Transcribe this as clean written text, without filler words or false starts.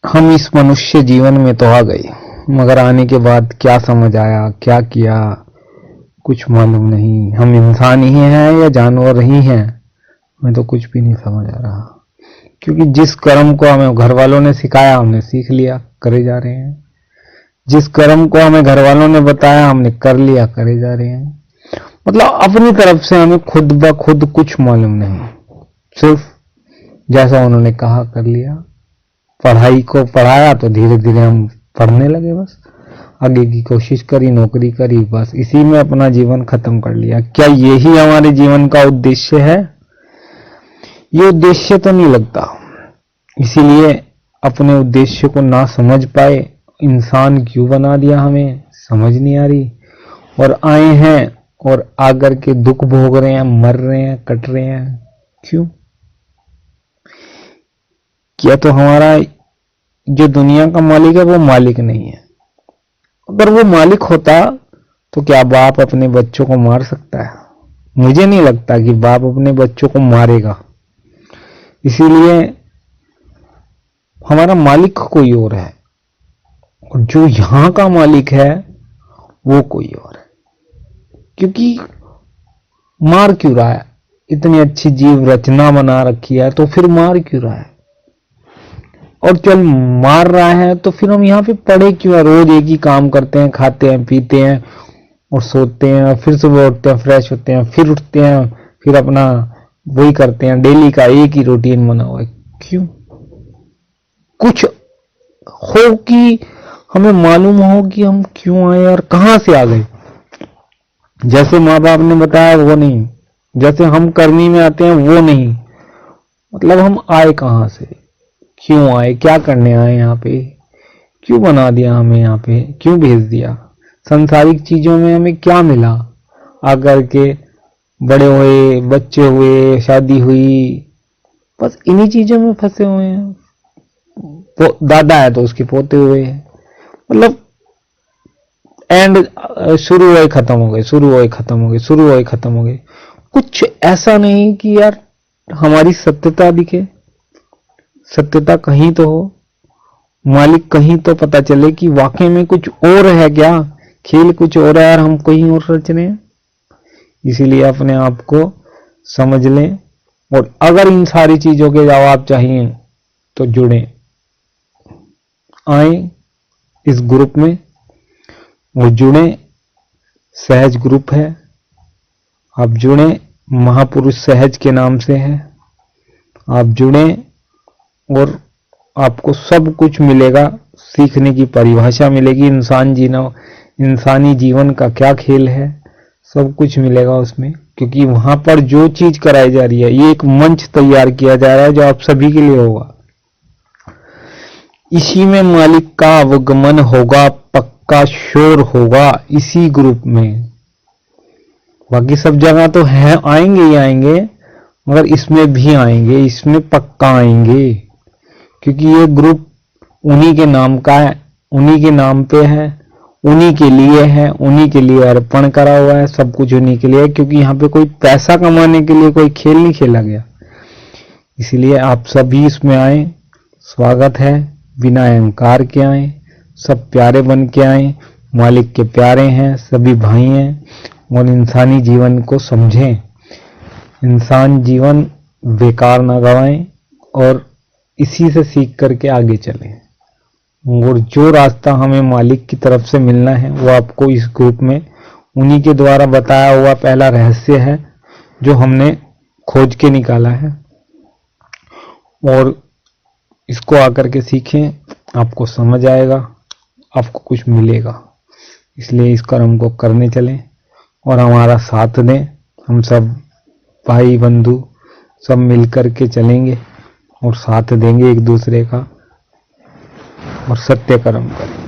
हम इस मनुष्य जीवन में तो आ गए, मगर आने के बाद क्या समझ आया, क्या किया, कुछ मालूम नहीं। हम इंसान ही हैं या जानवर ही हैं, हमें तो कुछ भी नहीं समझ आ रहा। क्योंकि जिस कर्म को हमें घर वालों ने सिखाया हमने सीख लिया, करे जा रहे हैं। जिस कर्म को हमें घर वालों ने बताया हमने कर लिया, करे जा रहे हैं। मतलब अपनी तरफ से हमें खुद ब खुद कुछ मालूम नहीं, सिर्फ जैसा उन्होंने कहा कर लिया। पढ़ाई को पढ़ाया तो धीरे धीरे हम पढ़ने लगे, बस आगे की कोशिश करी, नौकरी करी, बस इसी में अपना जीवन खत्म कर लिया। क्या यही हमारे जीवन का उद्देश्य है? ये उद्देश्य तो नहीं लगता। इसीलिए अपने उद्देश्य को ना समझ पाए इंसान क्यों बना दिया हमें, समझ नहीं आ रही। और आए हैं और आकर के दुख भोग रहे हैं, मर रहे हैं, कट रहे हैं। क्यों? क्या तो हमारा जो दुनिया का मालिक है वो मालिक नहीं है। अगर वो मालिक होता तो क्या बाप अपने बच्चों को मार सकता है? मुझे नहीं लगता कि बाप अपने बच्चों को मारेगा। इसीलिए हमारा मालिक कोई और है, और जो यहां का मालिक है वो कोई और है। क्योंकि मार क्यों रहा है? इतनी अच्छी जीव रचना बना रखी है तो फिर मार क्यों रहा है? और चल मार रहा है तो फिर हम यहाँ पे पड़े क्यों है? रोज एक ही काम करते हैं, खाते हैं, पीते हैं और सोते हैं, फिर सुबह उठते हैं, फ्रेश होते हैं, फिर उठते हैं, फिर अपना वही करते हैं। डेली का एक ही रूटीन बना हुआ है। क्यों? कुछ हो कि हमें मालूम हो कि हम क्यों आए और कहां से आ गए। जैसे माँ बाप ने बताया वो नहीं, जैसे हम करनी में आते हैं वो नहीं। मतलब हम आए कहां से, क्यों आए, क्या करने आए यहाँ पे, क्यों बना दिया हमें यहाँ पे, क्यों भेज दिया? संसारिक चीजों में हमें क्या मिला? आकर के बड़े हुए, बच्चे हुए, शादी हुई, बस इन्हीं चीजों में फंसे हुए हैं। तो दादा है तो उसके पोते हुए हैं। मतलब एंड शुरू हुए खत्म हो गए, शुरू हुए खत्म हो गए, शुरू हुए खत्म हो गए। कुछ ऐसा नहीं कि यार हमारी सत्यता दिखे, सत्यता कहीं तो हो, मालिक कहीं तो पता चले कि वाकई में कुछ और है क्या, खेल कुछ और है और हम कहीं और रच रहे हैं। इसीलिए अपने आप को समझ लें, और अगर इन सारी चीजों के जवाब चाहिए तो जुड़ें, आए इस ग्रुप में और जुड़ें। सहज ग्रुप है, आप जुड़ें, महापुरुष सहज के नाम से है। आप जुड़ें और आपको सब कुछ मिलेगा, सीखने की परिभाषा मिलेगी, इंसानी जीवन का क्या खेल है, सब कुछ मिलेगा उसमें। क्योंकि वहां पर जो चीज कराई जा रही है, ये एक मंच तैयार किया जा रहा है जो आप सभी के लिए होगा। इसी में मालिक का आगमन होगा, पक्का शोर होगा इसी ग्रुप में। बाकी सब जगह तो है, आएंगे ही आएंगे, मगर इसमें भी आएंगे, इसमें पक्का आएंगे। क्योंकि ये ग्रुप उन्हीं के नाम का है, उन्हीं के नाम पे है, उन्हीं के लिए है, उन्हीं के लिए अर्पण करा हुआ है, सब कुछ उन्हीं के लिए है। क्योंकि यहाँ पे कोई पैसा कमाने के लिए कोई खेल नहीं खेला गया। इसलिए आप सभी इसमें आए, स्वागत है। बिना अहंकार के आए, सब प्यारे बन के आए, मालिक के प्यारे हैं, सभी भाई हैं। और इंसानी जीवन को समझें, इंसान जीवन बेकार ना गवाएं और इसी से सीख करके आगे चलें। और जो रास्ता हमें मालिक की तरफ से मिलना है वो आपको इस ग्रुप में उन्हीं के द्वारा बताया हुआ पहला रहस्य है जो हमने खोज के निकाला है। और इसको आकर के सीखें, आपको समझ आएगा, आपको कुछ मिलेगा। इसलिए इस कर्म को करने चलें और हमारा साथ दें। हम सब भाई बंधु सब मिलकर के चलेंगे और साथ देंगे एक दूसरे का और सत्य कर्म करेंगे।